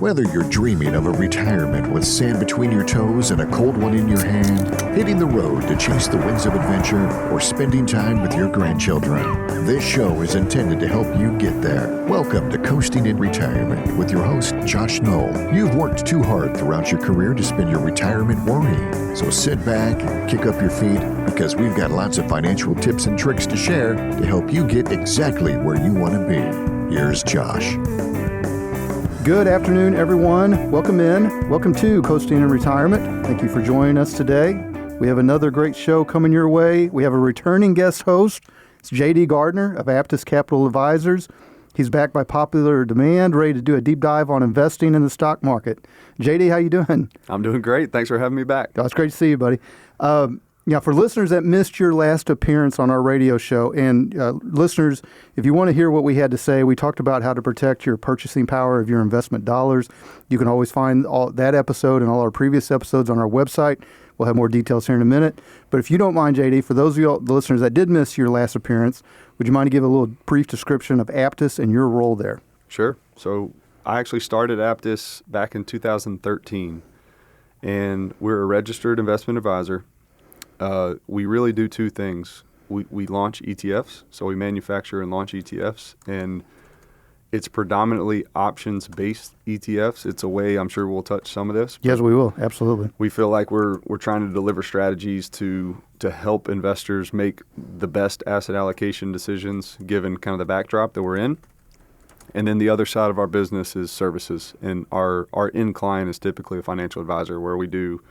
Whether you're dreaming of a retirement with sand between your toes and a cold one in your hand, hitting the road to chase the winds of adventure, or spending time with your grandchildren, this show is intended to help you get there. Welcome to Coasting in Retirement with your host, Josh Knoll. You've worked too hard throughout your career to spend your retirement worrying. So sit back and kick up your feet, because we've got lots of financial tips and tricks to share to help you get exactly where you want to be. Here's Josh. Good afternoon, everyone. Welcome in. Welcome to Coasting in Retirement. Thank you for joining us today. We have another great show coming your way. We have a returning guest host. It's Gardner of Aptus Capital Advisors. He's back by popular demand, ready to do a deep dive on investing in the stock market. JD, how you doing? I'm doing great. Thanks for having me back. Oh, it's great to see you, buddy. For listeners that missed your last appearance on our radio show, and listeners, if you want to hear what we had to say, we talked about how to protect your purchasing power of your investment dollars. You can always find all that episode and all our previous episodes on our website. We'll have more details here in a minute. But if you don't mind, JD, for those of you, the listeners that did miss your last appearance, would you mind to give a little brief description of Aptus and your role there? Sure. So I actually started Aptus back in 2013, and we're a registered investment advisor. We really do two things. We launch ETFs, so we manufacture and launch ETFs, and it's predominantly options-based ETFs. It's a way, I'm sure we'll touch some of this. Yes, we will. Absolutely. We feel like we're trying to deliver strategies to help investors make the best asset allocation decisions given kind of the backdrop that we're in. And then the other side of our business is services, and our end client is typically a financial advisor, where we do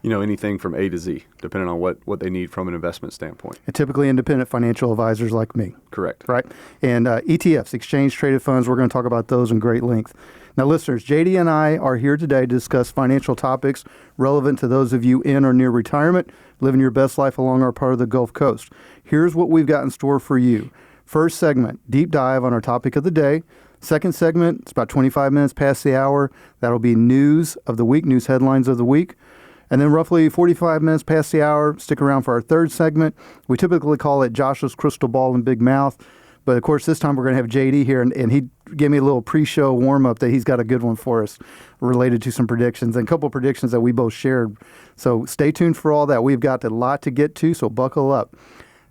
anything from A to Z, depending on what they need from an investment standpoint. And typically independent financial advisors like me. Correct. Right? And ETFs, exchange-traded funds, we're going to talk about those in great length. Now, listeners, JD and I are here today to discuss financial topics relevant to those of you in or near retirement, living your best life along our part of the Gulf Coast. Here's what we've got in store for you. First segment, deep dive on our topic of the day. Second segment, it's about 25 minutes past the hour. That'll be news of the week, news headlines of the week. And then roughly 45 minutes past the hour, stick around for our third segment. We typically call it Josh's Crystal Ball and Big Mouth. But, of course, this time we're going to have JD here, and he gave me a little pre-show warm-up that he's got a good one for us related to some predictions, and a couple of predictions that we both shared. So stay tuned for all that. We've got a lot to get to, so buckle up.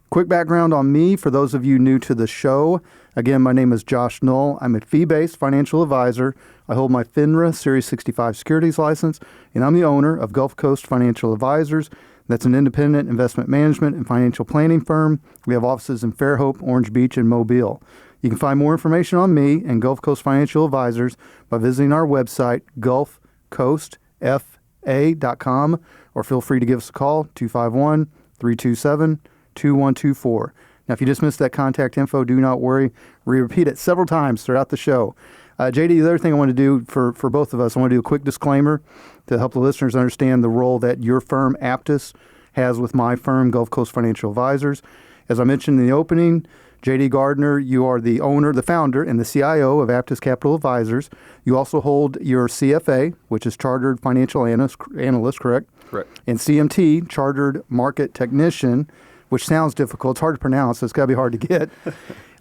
Quick background on me for those of you new to the show. Again, my name is Josh Knoll. I'm a fee-based financial advisor. I hold my FINRA Series 65 securities license, and I'm the owner of Gulf Coast Financial Advisors. That's an independent investment management and financial planning firm. We have offices in Fairhope, Orange Beach, and Mobile. You can find more information on me and Gulf Coast Financial Advisors by visiting our website, gulfcoastfa.com, or feel free to give us a call, 251-327-2124. Now, if you just missed that contact info, do not worry. We repeat it several times throughout the show. JD, the other thing I want to do for both of us, I want to do a quick disclaimer to help the listeners understand the role that your firm, Aptus, has with my firm, Gulf Coast Financial Advisors. As I mentioned in the opening, JD Gardner, you are the owner, the founder, and the CIO of Aptus Capital Advisors. You also hold your CFA, which is Chartered Financial Analyst, correct? Correct. And CMT, Chartered Market Technician, which sounds difficult. It's hard to pronounce, so it's got to be hard to get.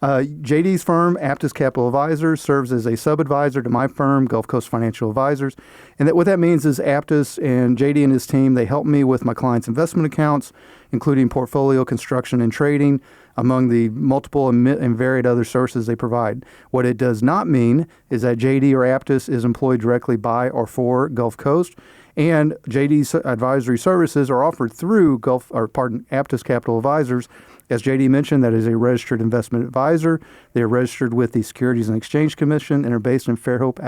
JD's firm, Aptus Capital Advisors, serves as a sub-advisor to my firm, Gulf Coast Financial Advisors. And what that means is Aptus and JD and his team, they help me with my clients' investment accounts, including portfolio construction and trading, among the multiple and varied other services they provide. What it does not mean is that JD or Aptus is employed directly by or for Gulf Coast. And JD's advisory services are offered through Aptus Capital Advisors. As JD mentioned, that is a registered investment advisor. They are registered with the Securities and Exchange Commission and are based in Fairhope,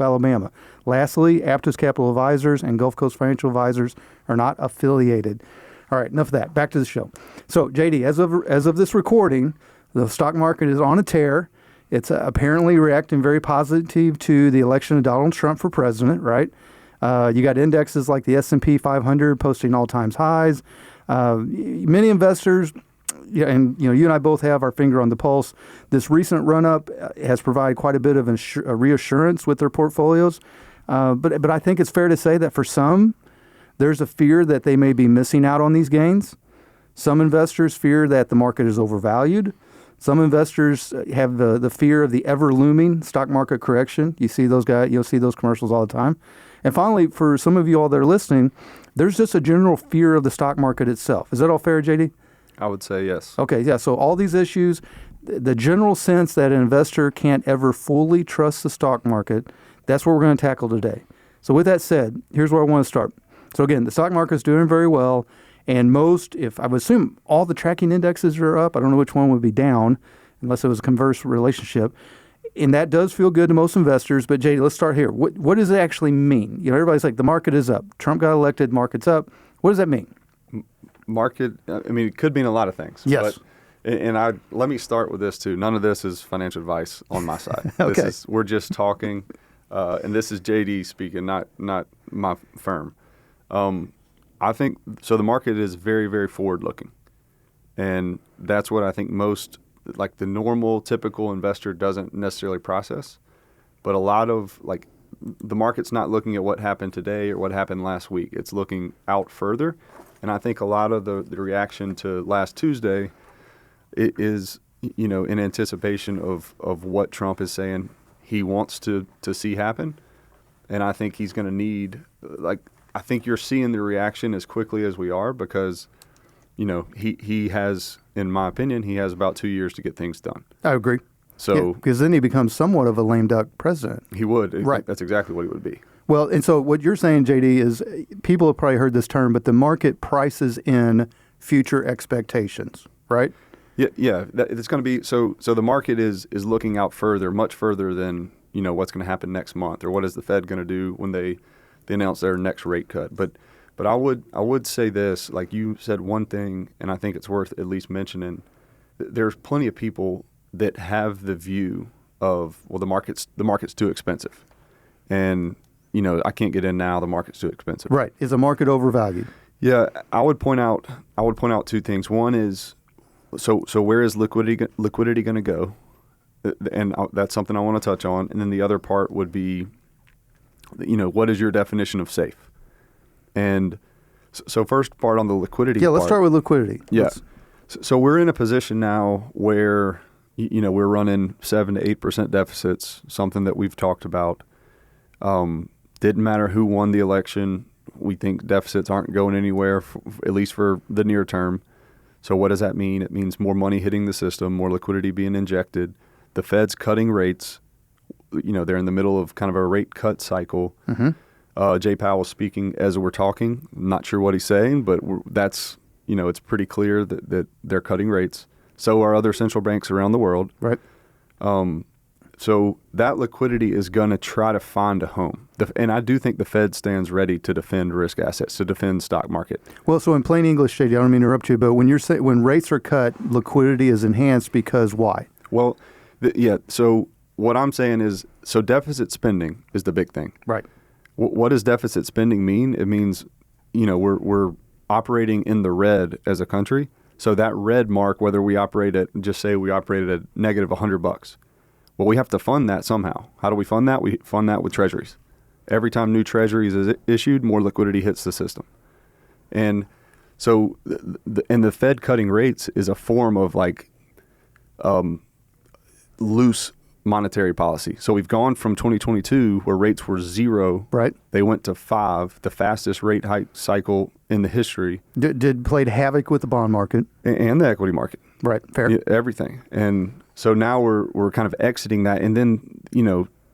Alabama. Lastly, Aptus Capital Advisors and Gulf Coast Financial Advisors are not affiliated. All right, enough of that. Back to the show. So, JD, as of this recording, the stock market is on a tear. It's apparently reacting very positive to the election of Donald Trump for president, right? You got indexes like the S&P 500 posting all-time highs. Many investors, and you and I both have our finger on the pulse. This recent run-up has provided quite a bit of a reassurance with their portfolios. But I think it's fair to say that for some, there's a fear that they may be missing out on these gains. Some investors fear that the market is overvalued. Some investors have the fear of the ever-looming stock market correction. You see those guys, you'll see those commercials all the time. And finally, for some of you all that are listening, there's just a general fear of the stock market itself. Is that all fair, JD? I would say yes. Okay, yeah. So all these issues, the general sense that an investor can't ever fully trust the stock market, that's what we're going to tackle today. So with that said, here's where I want to start. So again, the stock market's doing very well, and if I would assume all the tracking indexes are up, I don't know which one would be down, unless it was a converse relationship. And that does feel good to most investors. But JD, let's start here. What does it actually mean? Everybody's like, the market is up. Trump got elected, market's up. What does that mean? Market, it could mean a lot of things. Yes. Let me start with this too. None of this is financial advice on my side. Okay. We're just talking, and this is JD speaking, not my firm. I think, so the market is very, very forward-looking. And that's what I think most, like the normal, typical investor doesn't necessarily process. But a lot of, the market's not looking at what happened today or what happened last week. It's looking out further. And I think a lot of the reaction to last Tuesday is, in anticipation of what Trump is saying he wants to see happen. And I think he's going to need, I think you're seeing the reaction as quickly as we are because, he has, in my opinion, he has about 2 years to get things done. I agree. So because then he becomes somewhat of a lame duck president. He would. Right. That's exactly what he would be. Well, and so what you're saying, JD, is people have probably heard this term, but the market prices in future expectations, right? Yeah. It's going to be so the market is looking out further, much further than what's going to happen next month or what is the Fed going to do when they announce their next rate cut. But I would say this, like you said one thing, and I think it's worth at least mentioning. There's plenty of people that have the view of, well, the market's too expensive, and I can't get in now. The market's too expensive. Right. Is the market overvalued? Yeah, I would point out two things. One is, so where is liquidity going to go? And that's something I want to touch on. And then the other part would be, what is your definition of safe? And so first part on the liquidity. Yeah, let's start with liquidity. Yeah. So we're in a position now where, we're running 7 to 8% deficits, something that we've talked about. Didn't matter who won the election. We think deficits aren't going anywhere, at least for the near term. So what does that mean? It means more money hitting the system, more liquidity being injected. The Fed's cutting rates. They're in the middle of kind of a rate cut cycle. Mm-hmm. Jay Powell's speaking as we're talking. I'm not sure what he's saying, but that's, it's pretty clear that they're cutting rates. So are other central banks around the world. Right. So that liquidity is going to try to find a home. And I do think the Fed stands ready to defend risk assets, to defend stock market. Well, so in plain English, JD, I don't mean to interrupt you, but when you're saying when rates are cut, liquidity is enhanced because why? Well, so what I'm saying is, so deficit spending is the big thing. Right. What does deficit spending mean? It means, we're operating in the red as a country. So that red mark, whether we operate at, just say we operate at negative $100, well, we have to fund that somehow. How do we fund that? We fund that with treasuries. Every time new treasuries is issued, more liquidity hits the system. And so, the Fed cutting rates is a form of loose monetary policy. So we've gone from 2022 where rates were 0. Right. They went to 5, the fastest rate hike cycle in the history. Played havoc with the bond market. And the equity market. Right. Fair. Yeah, everything. And so now we're kind of exiting that. And then,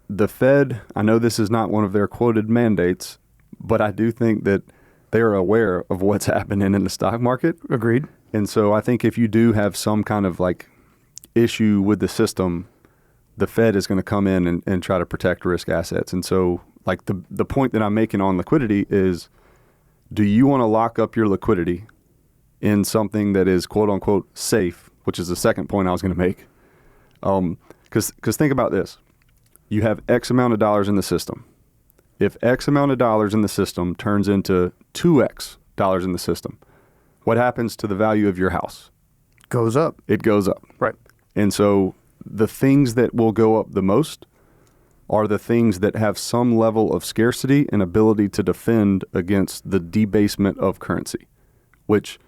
the Fed, I know this is not one of their quoted mandates, but I do think that they're aware of what's happening in the stock market. Agreed. And so I think if you do have some kind of issue with the system, the Fed is going to come in and try to protect risk assets. And so the point that I'm making on liquidity is, do you want to lock up your liquidity in something that is quote unquote safe, which is the second point I was going to make? Because think about this. You have X amount of dollars in the system. If X amount of dollars in the system turns into 2X dollars in the system, what happens to the value of your house? Goes up. It goes up. Right. And so the things that will go up the most are the things that have some level of scarcity and ability to defend against the debasement of currency, which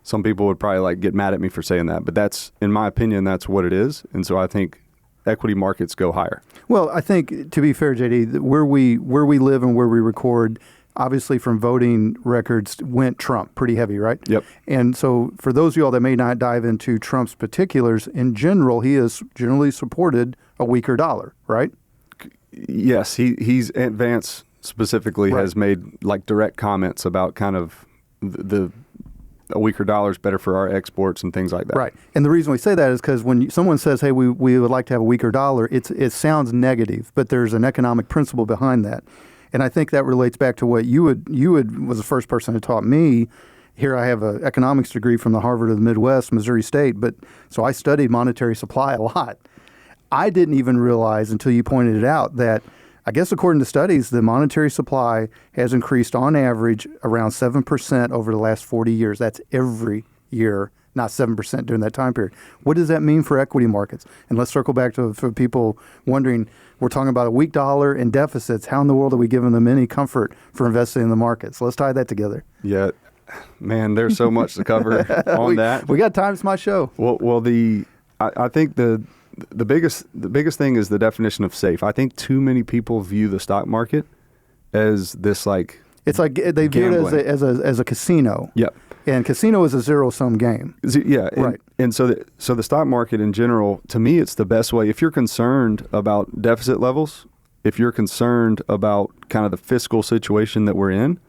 Some people would probably like get mad at me for saying that, but that's, in my opinion, that's what it is. And so I think equity markets go higher. Well, I think, to be fair, JD, where we live and where we record, obviously from voting records went Trump pretty heavy, right? Yep. And so for those of you all that may not dive into Trump's particulars, in general, he has generally supported a weaker dollar, right? Yes, he's Vance specifically Right. has made like direct comments about kind of a weaker dollar is better for our exports and things like that. Right. And the reason we say that is because when someone says, hey, we would like to have a weaker dollar, it sounds negative, but there's an economic principle behind that. And I think that relates back to what you was the first person who taught me. Here I have an economics degree from the Harvard of the Midwest, Missouri State, but so I studied monetary supply a lot. I didn't even realize until you pointed it out that I guess according to studies, the monetary supply has increased on average around 7% over the last 40 years. That's every year, not 7% during that time period. What does that mean for equity markets? And let's circle back to for people wondering, we're talking about a weak dollar and deficits. How in the world are we giving them any comfort for investing in the markets? So let's tie that together. Yeah, man, there's so much to cover on that. We got time. It's my show. Well, I think the biggest thing is the definition of safe. I think too many people view the stock market as this like it's like they view it as a casino. Yep. And casino is a zero-sum game. Yeah. Right. And so the stock market in general, to me, it's the best way. If you're concerned about deficit levels, if you're concerned about kind of the fiscal situation that we're in,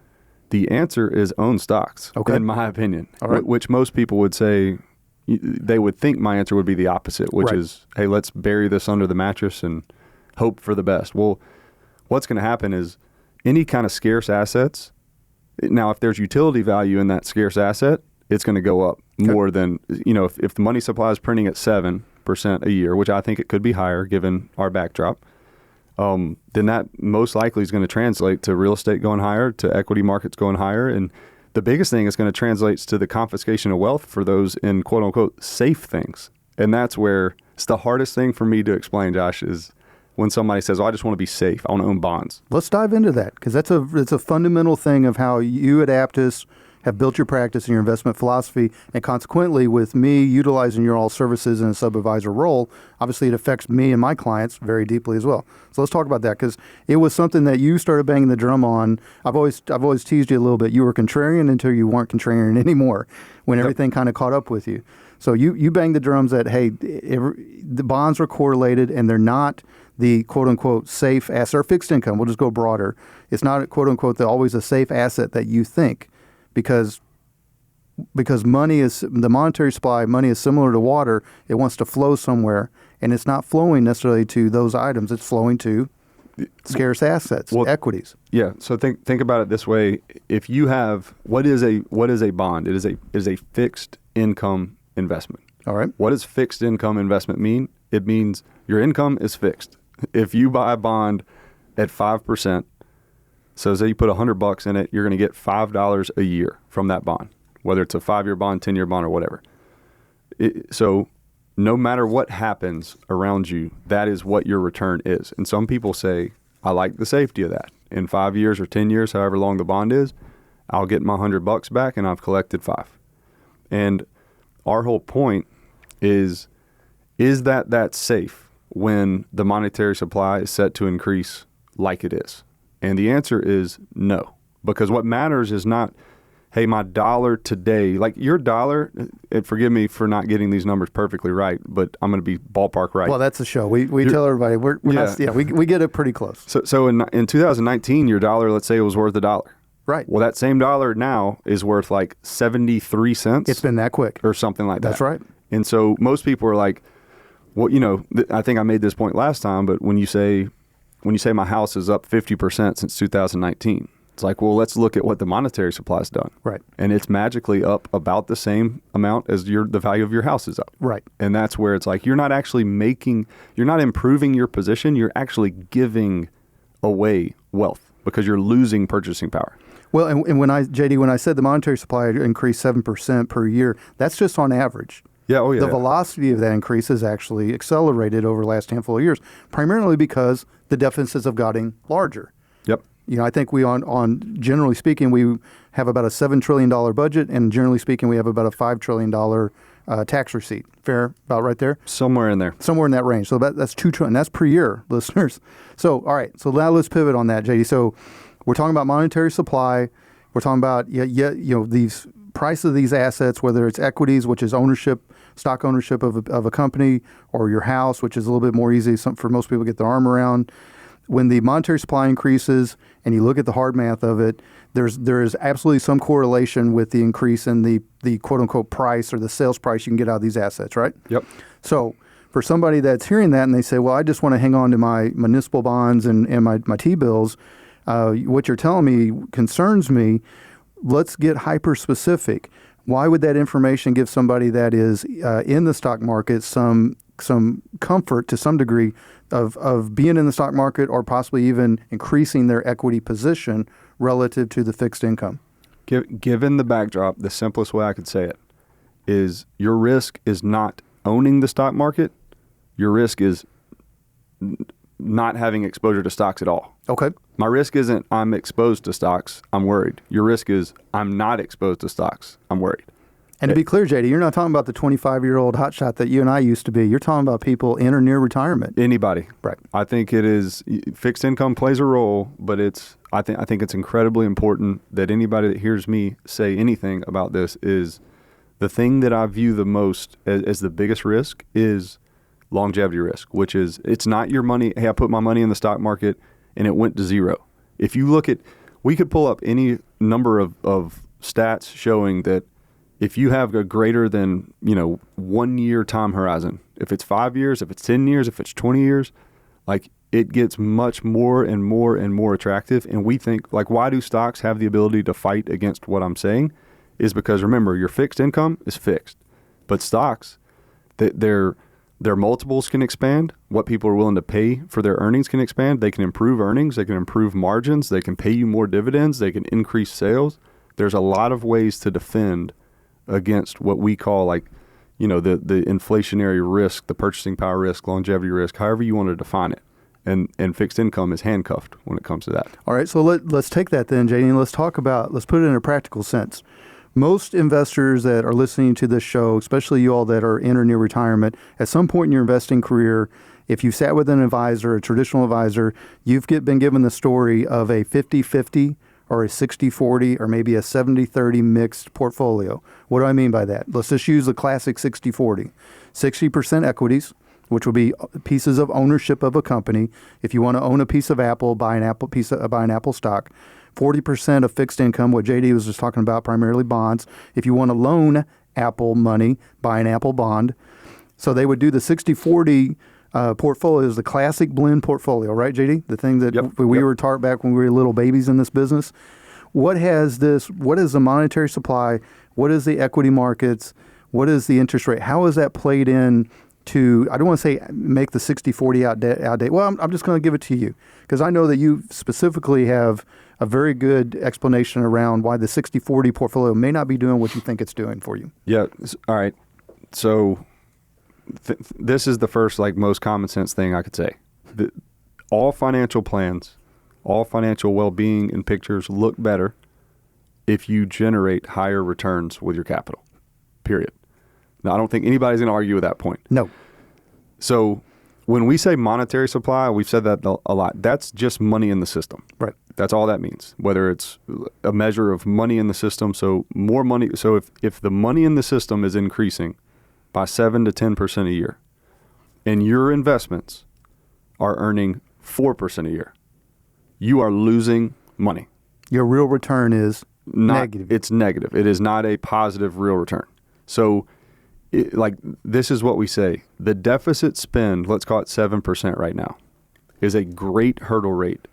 the answer is own stocks, in my opinion. All right. Which most people would say, they would think my answer would be the opposite, which is, hey, let's bury this under the mattress and hope for the best. Well, what's going to happen is any kind of scarce assets, now if there's utility value in that scarce asset, it's going to go up more than, if the money supply is printing at 7% a year, which I think it could be higher given our backdrop, then that most likely is going to translate to real estate going higher, to equity markets going higher, and the biggest thing is going to translate to the confiscation of wealth for those in quote unquote safe things. And that's where it's the hardest thing for me to explain, Josh, is when somebody says, I just want to be safe. I want to own bonds. Let's dive into that because it's a fundamental thing of how you at Aptus have built your practice and your investment philosophy. And consequently, with me utilizing your all services in a sub-advisor role, obviously it affects me and my clients very deeply as well. So let's talk about that because it was something that you started banging the drum on. I've always teased you a little bit. You were contrarian until you weren't contrarian anymore when everything kind of caught up with you. So you banged the drums that, hey, the bonds are correlated and they're not the quote-unquote safe asset or fixed income. We'll just go broader. It's not quote-unquote always a safe asset that you think. Because money is the monetary supply, money is similar to water. It wants to flow somewhere, and it's not flowing necessarily to those items. It's flowing to scarce assets, equities. Yeah. So think about it this way: if you have what is a bond? It is a fixed income investment. All right. What does fixed income investment mean? It means your income is fixed. If you buy a bond at 5%. So say you put $100 in it, you're going to get $5 a year from that bond, whether it's a 5-year bond, 10-year bond, or whatever. So no matter what happens around you, that is what your return is. And some people say, I like the safety of that. In 5 years or 10 years, however long the bond is, I'll get my $100 back and I've collected 5. And our whole point is that safe when the monetary supply is set to increase like it is? And the answer is no, because what matters is not, hey, my dollar today, like your dollar, and forgive me for not getting these numbers perfectly right, but I'm going to be ballpark right. Well, that's the show. We tell everybody, we get it pretty close. So in 2019, your dollar, let's say it was worth $1. Right. Well, that same dollar now is worth like 73 cents. It's been that quick. Or something like that. That's right. And so most people are like, well, I think I made this point last time, but when you say my house is up 50% since 2019, it's like, well, let's look at what the monetary supply's done. Right. And it's magically up about the same amount as the value of your house is up. Right. And that's where it's like, you're not improving your position. You're actually giving away wealth because you're losing purchasing power. Well, and when I said the monetary supply increased 7% per year, that's just on average. Yeah, oh yeah. The velocity of that increase has actually accelerated over the last handful of years, primarily because the deficits have gotten larger. Yep. I think we on generally speaking, we have about a $7 trillion budget, and generally speaking, we have about a $5 trillion tax receipt. Fair, about right there? Somewhere in there. Somewhere in that range. So that's $2 trillion. That's per year, listeners. So, all right. So now let's pivot on that, JD. So we're talking about monetary supply. We're talking about these price of these assets, whether it's equities, which is ownership, stock ownership of a company, or your house, which is a little bit more easy for most people to get their arm around. When the monetary supply increases and you look at the hard math of it, there is absolutely some correlation with the increase in the quote unquote price or the sales price you can get out of these assets, right? Yep. So for somebody that's hearing that and they say, well, I just want to hang on to my municipal bonds and my T-bills, what you're telling me concerns me. Let's get hyper specific. Why would that information give somebody that is in the stock market some comfort to some degree of being in the stock market, or possibly even increasing their equity position relative to the fixed income? Given the backdrop, the simplest way I could say it is your risk is not owning the stock market. Your risk is not having exposure to stocks at all. Okay. My risk isn't I'm exposed to stocks, I'm worried. Your risk is I'm not exposed to stocks, I'm worried. And to be clear, JD, you're not talking about the 25-year-old hotshot that you and I used to be. You're talking about people in or near retirement. Anybody. Right. I think it is, fixed income plays a role, but I think it's incredibly important that anybody that hears me say anything about this is the thing that I view the most as the biggest risk is longevity risk, which is it's not your money. Hey, I put my money in the stock market and it went to zero. If you look at, we could pull up any number of stats showing that if you have a greater than 1 year time horizon, if it's 5 years, if it's 10 years, if it's 20 years, like it gets much more and more and more attractive. And we think, like, why do stocks have the ability to fight against what I'm saying? Is because remember, your fixed income is fixed, but stocks, their multiples can expand. What people are willing to pay for their earnings can expand. They can improve earnings. They can improve margins. They can pay you more dividends. They can increase sales. There's a lot of ways to defend against what we call the inflationary risk, the purchasing power risk, longevity risk, however you want to define it. And fixed income is handcuffed when it comes to that. All right, so let's take that then, JD, and let's put it in a practical sense. Most investors that are listening to this show, especially you all that are in or near retirement, at some point in your investing career, if you sat with an advisor, a traditional advisor, you've been given the story of a 50-50 or a 60-40 or maybe a 70-30 mixed portfolio. What do I mean by that? Let's just use the classic 60-40. 60% equities, which will be pieces of ownership of a company. If you want to own a piece of Apple, buy an Apple stock. 40% of fixed income, what JD was just talking about, primarily bonds. If you want to loan Apple money, buy an Apple bond. So they would do the 60-40 portfolio is the classic blend portfolio, right, JD? The thing that we were taught back when we were little babies in this business. What is the monetary supply? What is the equity markets? What is the interest rate? How is that played in to, I don't want to say make the 60-40 outdate. Well, I'm just going to give it to you because I know that you specifically have a very good explanation around why the 60-40 portfolio may not be doing what you think it's doing for you. Yeah. All right. So this is the first, most common sense thing I could say. All financial plans, all financial well-being and pictures look better if you generate higher returns with your capital, period. Now, I don't think anybody's going to argue with that point. No. So when we say monetary supply, we've said that a lot. That's just money in the system. Right. That's all that means, whether it's a measure of money in the system. So more money. So if the money in the system is increasing by 7 to 10% a year, and your investments are earning 4% a year, you are losing money. Your real return is negative. It's negative. It is not a positive real return. So this is what we say. The deficit spend, let's call it 7% right now, is a great hurdle rate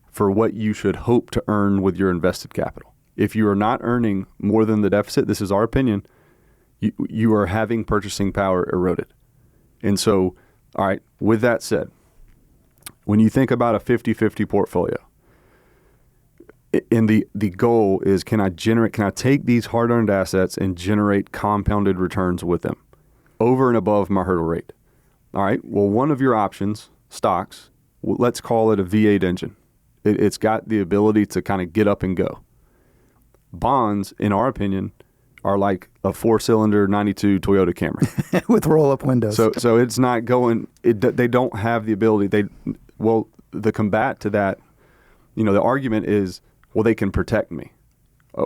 for what you should hope to earn with your invested capital. If you are not earning more than the deficit, this is our opinion, you are having purchasing power eroded. And so, all right, with that said, when you think about a 50-50 portfolio, and the goal is, can I take these hard-earned assets and generate compounded returns with them over and above my hurdle rate? All right, well, one of your options, stocks, let's call it a V8 engine. It's got the ability to kind of get up and go. Bonds, in our opinion, are like a 4-cylinder 92 Toyota Camry with roll-up windows. So it's not going. They don't have the ability. The combat to that, the argument is, well, they can protect me.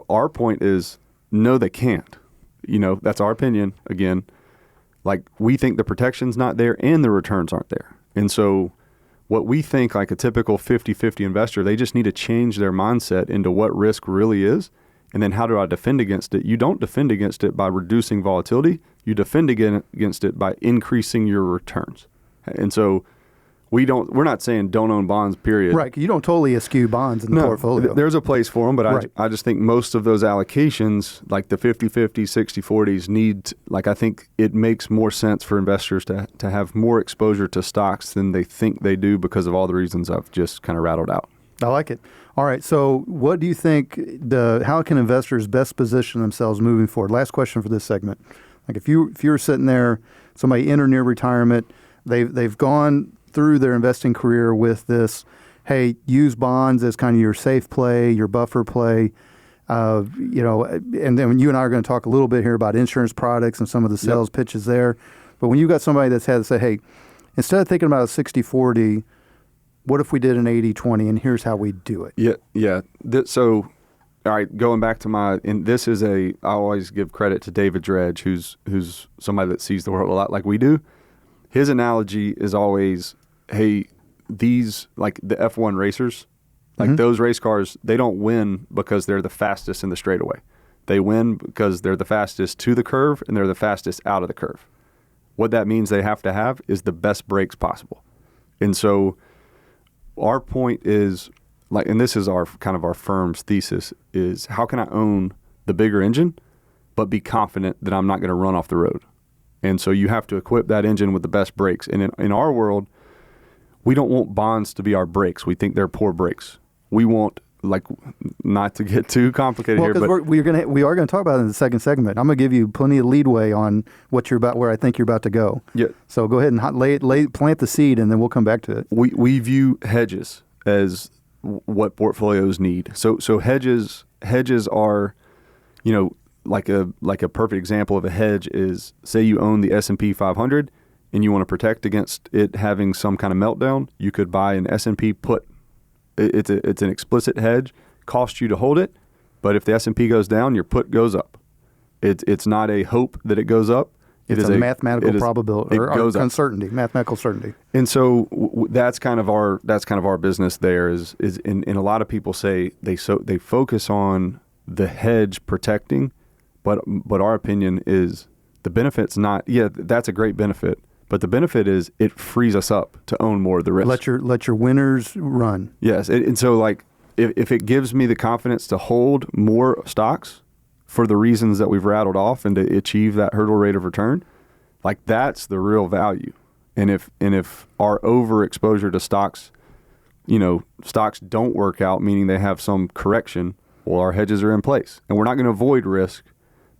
Our point is, no, they can't. That's our opinion. Again, like, we think the protection's not there and the returns aren't there. And so what we think, like a typical 50-50 investor, they just need to change their mindset into what risk really is. And then how do I defend against it? You don't defend against it by reducing volatility. You defend against it by increasing your returns. And so we're not saying don't own bonds, period. Right. You don't totally eschew bonds in the portfolio. There's a place for them, but right. I just think most of those allocations, like the 50-50, 60-40s, I think it makes more sense for investors to have more exposure to stocks than they think they do because of all the reasons I've just kind of rattled out. I like it. All right. So what do you think, how can investors best position themselves moving forward? Last question for this segment. Like, if you're sitting there, somebody in or near retirement, they've gone through their investing career with this, hey, use bonds as kind of your safe play, your buffer play, and then when you and I are going to talk a little bit here about insurance products and some of the sales pitches there. But when you got somebody that's had to say, hey, instead of thinking about a 60-40, what if we did an 80-20, and here's how we do it? Yeah. So, all right, going back to I always give credit to David Dredge, who's somebody that sees the world a lot like we do. His analogy is always, hey, these, like the F1 racers, like those race cars, they don't win because they're the fastest in the straightaway. They win because they're the fastest to the curve and they're the fastest out of the curve. What that means they have to have is the best brakes possible. And so our point is, like, and this is our kind of our firm's thesis, is how can I own the bigger engine but be confident that I'm not going to run off the road? And so you have to equip that engine with the best brakes. And in our world, we don't want bonds to be our brakes. We think they're poor brakes. We want, like, not to get too complicated here, but we are going to talk about it in the second segment. I'm going to give you plenty of leadway on where I think you're about to go. Yeah. So go ahead and plant the seed, and then we'll come back to it. We view hedges as what portfolios need. So hedges are, like a perfect example of a hedge is, say you own the S&P 500 and you want to protect against it having some kind of meltdown, you could buy an S&P put. It's an explicit hedge, costs you to hold it, but if the S&P goes down, your put goes up. It's not a hope that it goes up. It's a mathematical probability or uncertainty, mathematical certainty. And so that's kind of our business there is and a lot of people say they focus on the hedge protecting, but our opinion is the benefit's not, that's a great benefit, but the benefit is it frees us up to own more of the risk. Let your winners run. Yes. And so, like, if it gives me the confidence to hold more stocks for the reasons that we've rattled off and to achieve that hurdle rate of return, like, that's the real value. And if our overexposure to stocks, stocks don't work out, meaning they have some correction, well, our hedges are in place. And we're not going to avoid risk,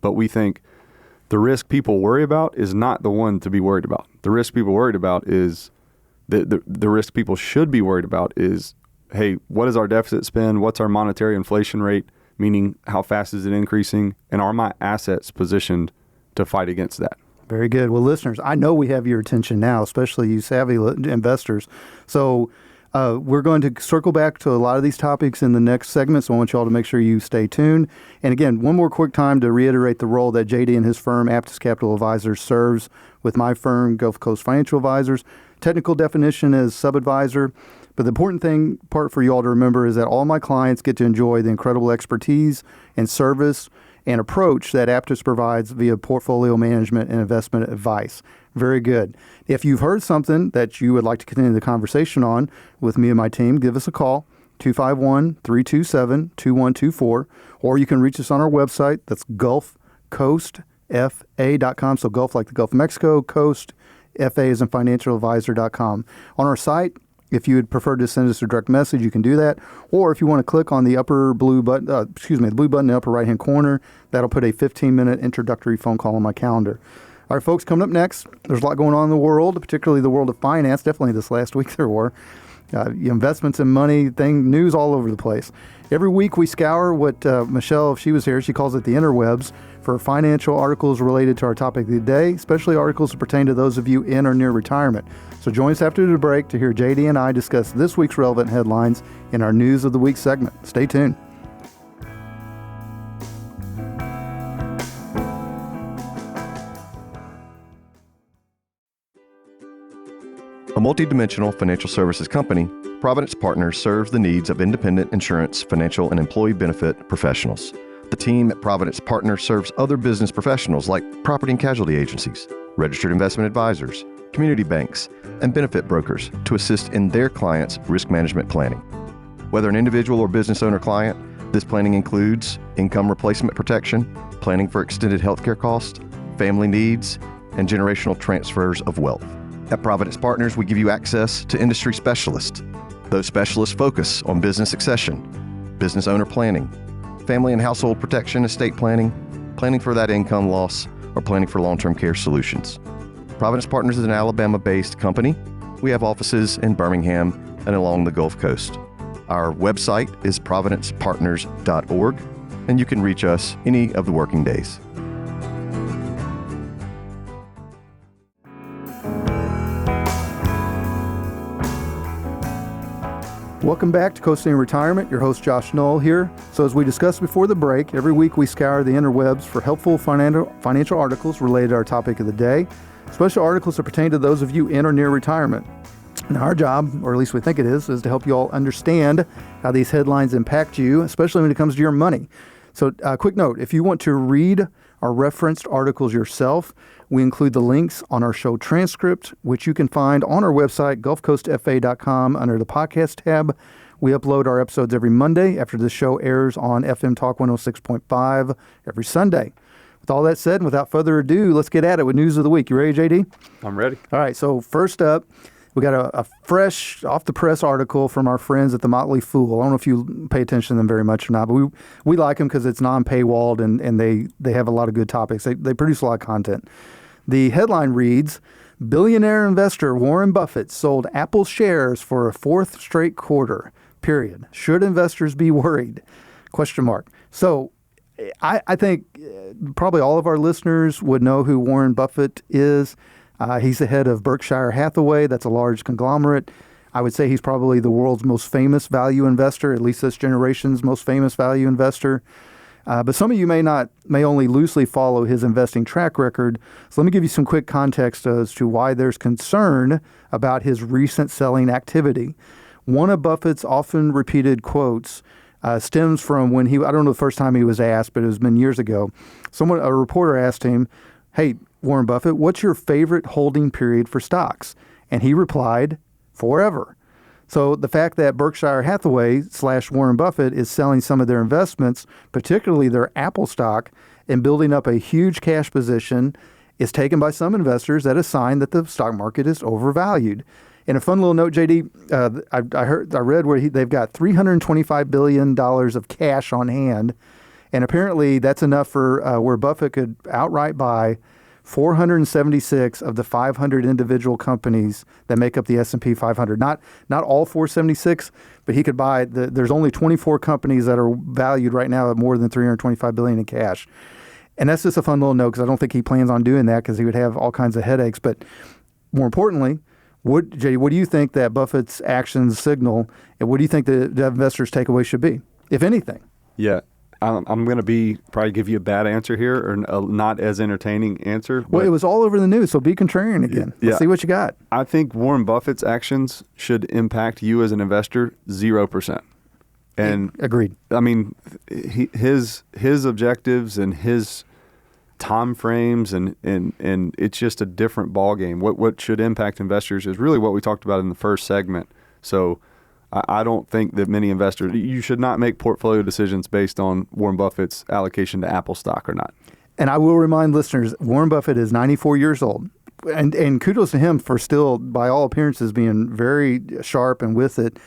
but we think the risk people worry about is not the one to be worried about. The risk people worried about is the risk people should be worried about is, hey, what is our deficit spend? What's our monetary inflation rate? Meaning, how fast is it increasing? And are my assets positioned to fight against that? Very good. Well, listeners, I know we have your attention now, especially you savvy investors. So we're going to circle back to a lot of these topics in the next segment, so I want you all to make sure you stay tuned. And again, one more quick time to reiterate the role that JD and his firm, Aptus Capital Advisors, serves with my firm, Gulf Coast Financial Advisors. Technical definition is sub-advisor, but the important part for you all to remember is that all my clients get to enjoy the incredible expertise and service and approach that Aptus provides via portfolio management and investment advice. Very good. If you've heard something that you would like to continue the conversation on with me and my team, give us a call, 251-327-2124, or you can reach us on our website. That's gulfcoastfa.com. So Gulf like the Gulf of Mexico, Coast, FA is in financialadvisor.com. On our site, if you would prefer to send us a direct message, you can do that. Or if you want to click on the the blue button in the upper right-hand corner, that'll put a 15-minute introductory phone call on my calendar. All right, folks, coming up next, there's a lot going on in the world, particularly the world of finance. Definitely this last week there were. investments in money, news all over the place. Every week we scour what Michelle, if she was here, she calls it the interwebs, for financial articles related to our topic of the day, especially articles that pertain to those of you in or near retirement. So join us after the break to hear JD and I discuss this week's relevant headlines in our News of the Week segment. Stay tuned. A multidimensional financial services company, Providence Partners serves the needs of independent insurance, financial, and employee benefit professionals. The team at Providence Partners serves other business professionals like property and casualty agencies, registered investment advisors, community banks, and benefit brokers to assist in their clients' risk management planning. Whether an individual or business owner client, this planning includes income replacement protection, planning for extended healthcare costs, family needs, and generational transfers of wealth. At Providence Partners, we give you access to industry specialists. Those specialists focus on business succession, business owner planning, family and household protection, estate planning, planning for that income loss, or planning for long-term care solutions. Providence Partners is an Alabama-based company. We have offices in Birmingham and along the Gulf Coast. Our website is providencepartners.org, and you can reach us any of the working days. Welcome back to Coasting Retirement. Your host, Josh Knoll here. So as we discussed before the break, every week we scour the interwebs for helpful financial articles related to our topic of the day, special articles that pertain to those of you in or near retirement. Now, our job, or at least we think it is to help you all understand how these headlines impact you, especially when it comes to your money. So quick note, if you want to read our referenced articles yourself, we include the links on our show transcript, which you can find on our website, gulfcoastfa.com, under the podcast tab. We upload our episodes every Monday after the show airs on FM Talk 106.5 every Sunday. With all that said, and without further ado, let's get at it with News of the Week. You ready, JD? I'm ready. All right, so first up, we got a fresh, off-the-press article from our friends at the Motley Fool. I don't know if you pay attention to them very much or not, but we like them because it's non-paywalled and they have a lot of good topics. They produce a lot of content. The headline reads, billionaire investor Warren Buffett sold Apple shares for a fourth straight quarter, period. Should investors be worried? ? So I think probably all of our listeners would know who Warren Buffett is. He's the head of Berkshire Hathaway. That's a large conglomerate. I would say he's probably the world's most famous value investor, at least this generation's most famous value investor. But some of you may only loosely follow his investing track record. So let me give you some quick context as to why there's concern about his recent selling activity. One of Buffett's often repeated quotes stems from when I don't know the first time he was asked, but it has been years ago. A reporter asked him, "Hey, Warren Buffett, what's your favorite holding period for stocks?" And he replied, "Forever." So the fact that Berkshire Hathaway / Warren Buffett is selling some of their investments, particularly their Apple stock, and building up a huge cash position is taken by some investors as a sign that the stock market is overvalued. And a fun little note, JD, I read where they've got $325 billion of cash on hand, and apparently that's enough for where Buffett could outright buy 476 of the 500 individual companies that make up the S&P 500. Not all 476, but he could buy. There's only 24 companies that are valued right now at more than $325 billion in cash. And that's just a fun little note because I don't think he plans on doing that because he would have all kinds of headaches. But more importantly, what do you think that Buffett's actions signal, and what do you think the investors' takeaway should be, if anything? Yeah. I'm going to probably give you a bad answer here or a not as entertaining answer. Well, it was all over the news, so be contrarian again. Let's see what you got. I think Warren Buffett's actions should impact you as an investor 0%. And agreed. I mean, his objectives and his time frames and it's just a different ball game. What should impact investors is really what we talked about in the first segment. So I don't think that many investors, you should not make portfolio decisions based on Warren Buffett's allocation to Apple stock or not. And I will remind listeners, Warren Buffett is 94 years old. And kudos to him for still, by all appearances, being very sharp and with it.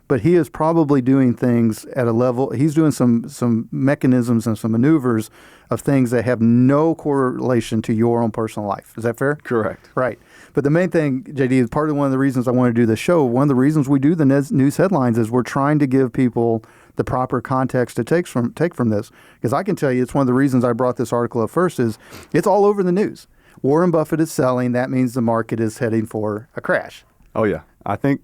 but he is probably doing things at a level. He's doing some mechanisms and some maneuvers of things that have no correlation to your own personal life. Is that fair? Correct. Right. But the main thing, JD, is part of one of the reasons I want to do the show. One of the reasons we do the news headlines is we're trying to give people the proper context to take from this. Because I can tell you, it's one of the reasons I brought this article up first is it's all over the news. Warren Buffett is selling. That means the market is heading for a crash. Oh yeah, I think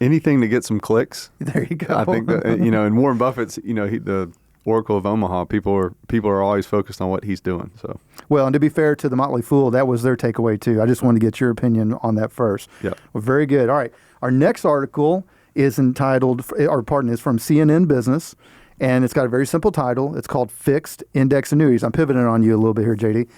anything to get some clicks. There you go. I think that, and Warren Buffett's, the Oracle of Omaha. People are always focused on what he's doing. So well, and to be fair to the Motley Fool, that was their takeaway too. I just wanted to get your opinion on that first. Yeah. Well, very good. All right, our next article is from CNN Business, and it's got a very simple title. It's called Fixed Index Annuities. I'm pivoting on you a little bit here, JD.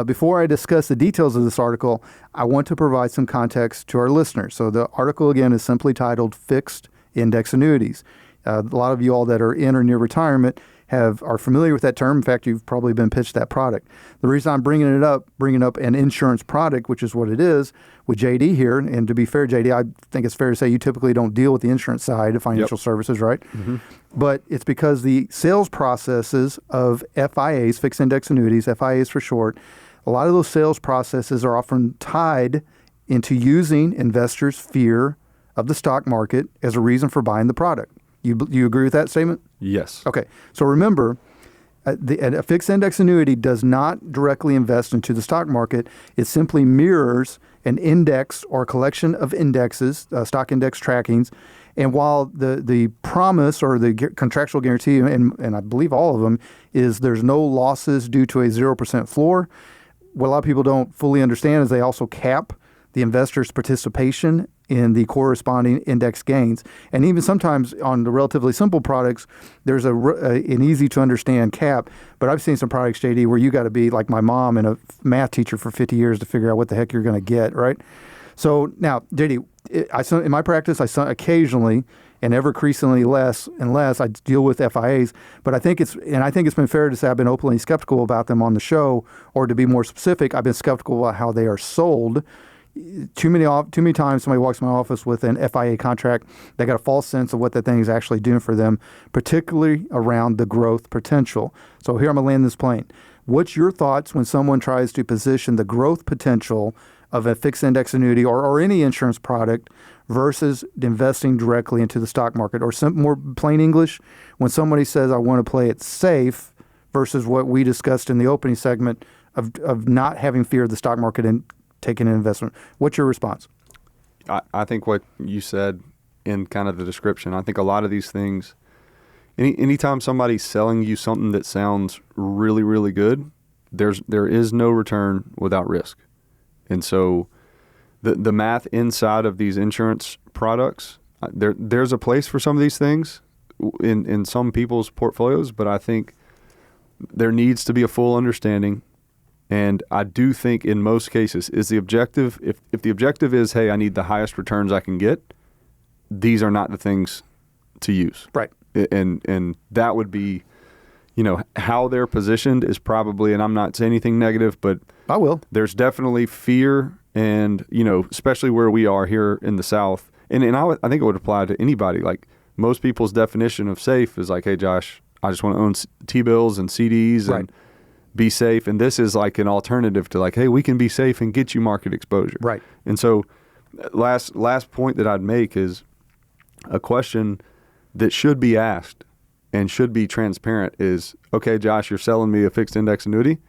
Before I discuss the details of this article, I want to provide some context to our listeners. So the article, again, is simply titled Fixed Index Annuities. A lot of you all that are in or near retirement are familiar with that term. In fact, you've probably been pitched that product. The reason I'm bringing up an insurance product, which is what it is, with JD here, and to be fair, JD, I think it's fair to say you typically don't deal with the insurance side of financial services, right? Mm-hmm. But it's because the sales processes of FIAs, fixed index annuities, FIAs for short, a lot of those sales processes are often tied into using investors' fear of the stock market as a reason for buying the product. You agree with that statement? yes. Okay. So remember, a fixed index annuity does not directly invest into the stock market. It simply mirrors an index or a collection of indexes, stock index trackings. And while the promise or the contractual guarantee, and I believe all of them, is there's no losses due to a 0% floor, what a lot of people don't fully understand is they also cap the investor's participation in the corresponding index gains. And even sometimes on the relatively simple products, there's an easy to understand cap. But I've seen some products, JD, where you got to be like my mom and a math teacher for 50 years to figure out what the heck you're going to get, right? So now, JD, in my practice, occasionally, and ever increasingly less and less, I deal with FIAs. But I think it's been fair to say I've been openly skeptical about them on the show, or to be more specific, I've been skeptical about how they are sold. Too many times somebody walks in my office with an FIA contract, they got a false sense of what that thing is actually doing for them, particularly around the growth potential. So here I'm going to land this plane. What's your thoughts when someone tries to position the growth potential of a fixed index annuity or any insurance product versus investing directly into the stock market? Or more plain English, when somebody says, I want to play it safe versus what we discussed in the opening segment of not having fear of the stock market and taking an investment. What's your response? I think what you said in kind of the description, I think a lot of these things, anytime somebody's selling you something that sounds really, really good, there is no return without risk. And so the math inside of these insurance products, there's a place for some of these things in some people's portfolios, but I think there needs to be a full understanding. And I do think in most cases is the objective, if the objective is, hey, I need the highest returns I can get, these are not the things to use. Right. And that would be, how they're positioned is probably, and I'm not saying anything negative, but I will. There's definitely fear and, especially where we are here in the South. And I think it would apply to anybody. Like most people's definition of safe is like, hey, Josh, I just want to own T-bills and CDs and be safe. And this is like an alternative to like, hey, we can be safe and get you market exposure. Right. And so last point that I'd make is a question that should be asked and should be transparent is, okay, Josh, you're selling me a fixed index annuity.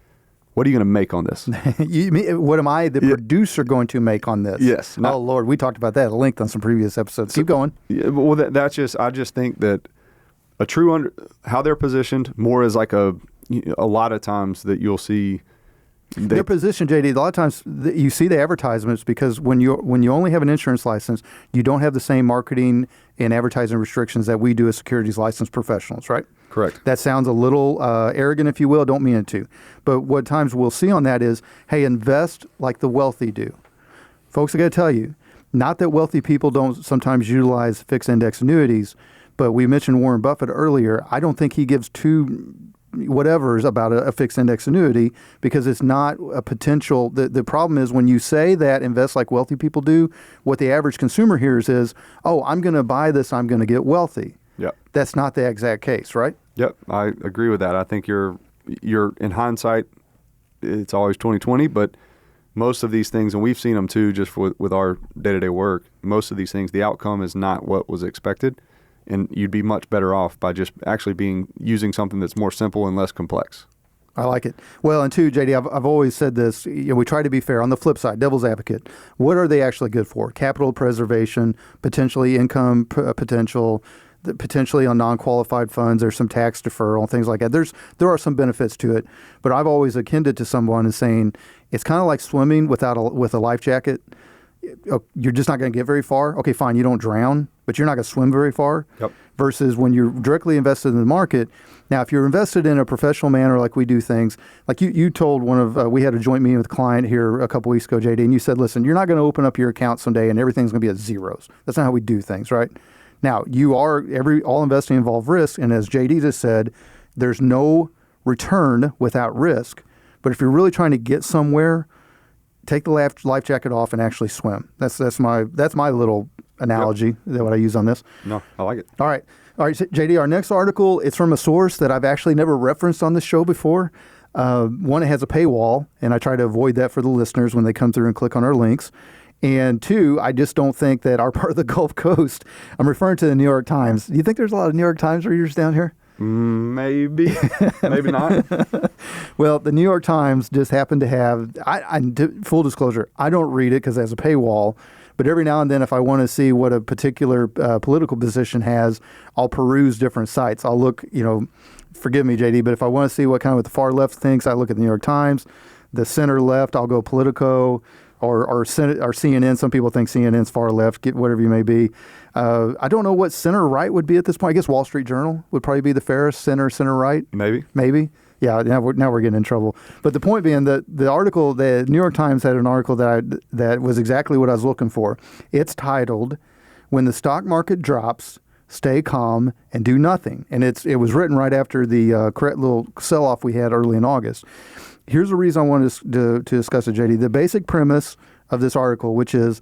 What are you going to make on this? What am I, the producer, going to make on this? Yes. Oh, Lord, we talked about that at length on some previous episodes. Keep going. Yeah, well, I just think that a true how they're positioned more as like a lot of times that you'll see. Their position, JD, a lot of times you see the advertisements because when you only have an insurance license, you don't have the same marketing and advertising restrictions that we do as securities licensed professionals, right? Correct. That sounds a little arrogant, if you will. Don't mean it to. But what times we'll see on that is, hey, invest like the wealthy do. Folks, I got to tell you, not that wealthy people don't sometimes utilize fixed index annuities, but we mentioned Warren Buffett earlier. I don't think he gives too whatever's about a fixed index annuity because it's not a potential. The problem is when you say that invest like wealthy people do, what the average consumer hears is, oh, I'm going to buy this, I'm going to get wealthy. Yep. That's not the exact case, right? Yep, I agree with that. I think you're in hindsight, it's always 20/20, but most of these things, and we've seen them too, just with our day-to-day work, most of these things, the outcome is not what was expected, and you'd be much better off by just actually using something that's more simple and less complex. I like it. Well, and two, JD, I've always said this, we try to be fair. On the flip side, devil's advocate, what are they actually good for? Capital preservation, potentially income potential, potentially on non-qualified funds. There's some tax deferral, things like that. There are some benefits to it, but I've always akin it to someone as saying it's kind of like swimming with a life jacket. You're just not going to get very far. Okay, fine, you don't drown, but you're not going to swim very far. Yep. Versus when you're directly invested in the market. Now, if you're invested in a professional manner, like we do things, like you told we had a joint meeting with a client here a couple weeks ago, JD, and you said, listen, you're not going to open up your account someday and everything's going to be at zeros. That's not how we do things, right? Now, all investing involves risk, and as JD just said, there's no return without risk. But if you're really trying to get somewhere, take the life jacket off and actually swim. That's my little analogy. Yep. That what I use on this. No, I like it. All right, so JD, our next article, it's from a source that I've actually never referenced on this show before. One, it has a paywall, and I try to avoid that for the listeners when they come through and click on our links. And two, I just don't think that our part of the Gulf Coast, I'm referring to the New York Times. Do you think there's a lot of New York Times readers down here? Maybe, maybe not. Well, the New York Times just happened to have, full disclosure, I don't read it because it has a paywall, but every now and then if I want to see what a particular political position has, I'll peruse different sites. I'll look, forgive me, JD, but if I want to see what the far left thinks, I look at the New York Times. The center left, I'll go Politico. Or CNN. Some people think CNN's far left, get whatever you may be. I don't know what center right would be at this point. I guess Wall Street Journal would probably be the fairest center right. Maybe. Yeah, now we're getting in trouble. But the point being that the article, the New York Times had an article that was exactly what I was looking for. It's titled, "When the Stock Market Drops, Stay Calm and Do Nothing." And it was written right after the little sell-off we had early in August. Here's the reason I wanted to discuss it, JD. The basic premise of this article, which is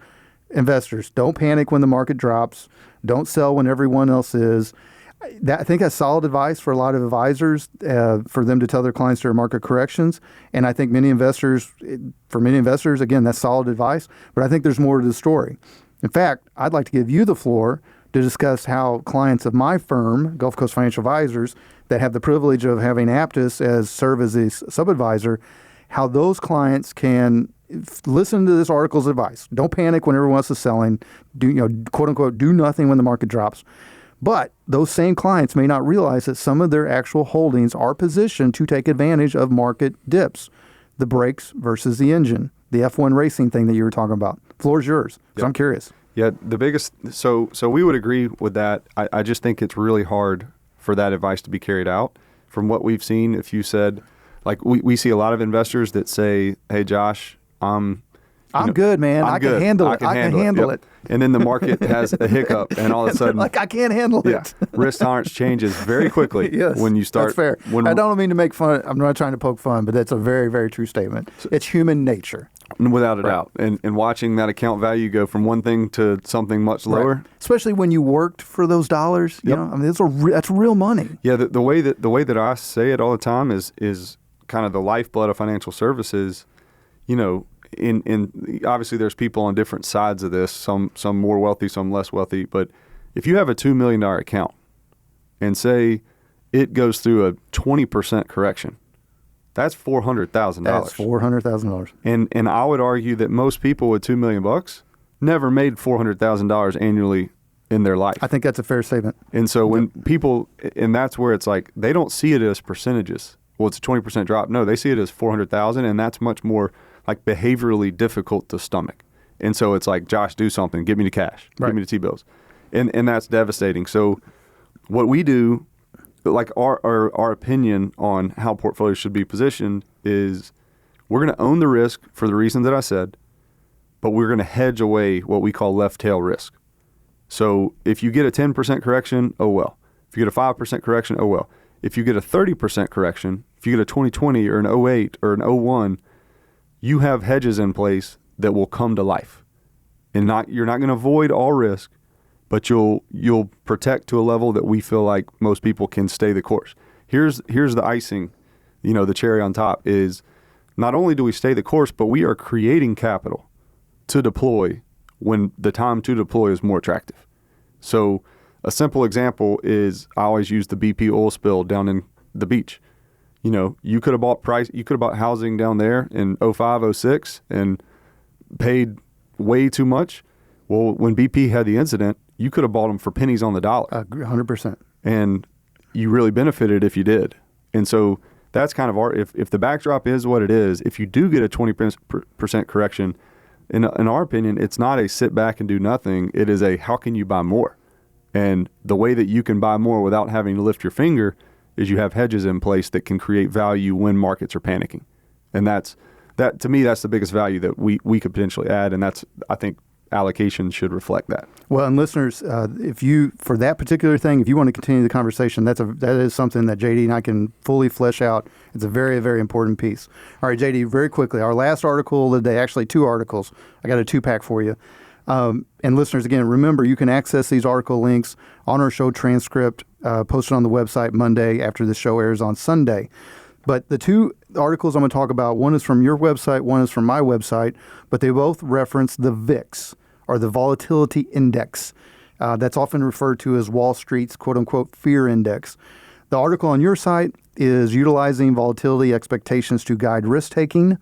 investors, don't panic when the market drops. Don't sell when everyone else is. I think that's solid advice for a lot of advisors, for them to tell their clients during market corrections. And I think for many investors, again, that's solid advice. But I think there's more to the story. In fact, I'd like to give you the floor to discuss how clients of my firm, Gulf Coast Financial Advisors, that have the privilege of having Aptus serve as a sub-advisor, how those clients can listen to this article's advice. Don't panic when everyone else is selling. Quote unquote, do nothing when the market drops. But those same clients may not realize that some of their actual holdings are positioned to take advantage of market dips, the brakes versus the engine, the F1 racing thing that you were talking about. Floor's yours, because I'm curious. Yeah, the biggest, so we would agree with that. I just think it's really hard for that advice to be carried out. From what we've seen, if you said, like we see a lot of investors that say, hey, Josh, I'm good, man. I can handle it. I can handle it. And then the market has a hiccup, and all of a sudden, like, I can't handle it. Risk tolerance changes very quickly. Yes, when you start. That's fair. I don't mean to make fun. I'm not trying to poke fun, but that's a very, very true statement. It's human nature. Without a doubt. And watching that account value go from one thing to something much lower. Right. Especially when you worked for those dollars. Yep. That's real money. Yeah, the way that I say it all the time is kind of the lifeblood of financial services. In obviously there's people on different sides of this, some more wealthy, some less wealthy. But if you have a $2 million account and say it goes through a 20% correction, that's $400,000. That's $400,000. And I would argue that most people with $2 million never made $400,000 annually in their life. I think that's a fair statement. And so when people, and that's where it's like, they don't see it as percentages. Well, it's a 20% drop. No, they see it as $400,000, and that's much more like behaviorally difficult to stomach. And so it's like, Josh, do something. Give me the cash. Right. Give me the T-bills. And that's devastating. So what we do, like our opinion on how portfolios should be positioned is we're going to own the risk for the reason that I said, but we're going to hedge away what we call left tail risk. So if you get a 10% correction, oh well. If you get a 5% correction, oh well. if you get a 30% correction, if you get a 2020 or an '08 or an '01, you have hedges in place that will come to life. And you're not going to avoid all risk, but you'll protect to a level that we feel like most people can stay the course. Here's the icing, the cherry on top is not only do we stay the course, but we are creating capital to deploy when the time to deploy is more attractive. So a simple example is I always use the BP oil spill down in the beach. You could have bought housing down there in '05, '06 and paid way too much. Well, when BP had the incident, you could have bought them for pennies on the dollar. 100%. And you really benefited if you did. And so that's kind of if the backdrop is what it is, if you do get a 20% correction, in our opinion, it's not a sit back and do nothing. It is a how can you buy more? And the way that you can buy more without having to lift your finger is you have hedges in place that can create value when markets are panicking. And that to me, that's the biggest value that we could potentially add. And I think allocation should reflect that. Well, and listeners, for that particular thing, if you want to continue the conversation, that is something that JD and I can fully flesh out. It's a very, very important piece. All right, JD, very quickly, our last article of the day, actually 2 articles. I got a 2-pack for you. And listeners, again, remember, you can access these article links on our show transcript, posted on the website Monday after the show airs on Sunday. But the 2 articles I'm going to talk about, one is from your website, one is from my website, but they both reference the VIX, or the volatility index. That's often referred to as Wall Street's quote-unquote fear index. The article on your site is utilizing volatility expectations to guide risk-taking.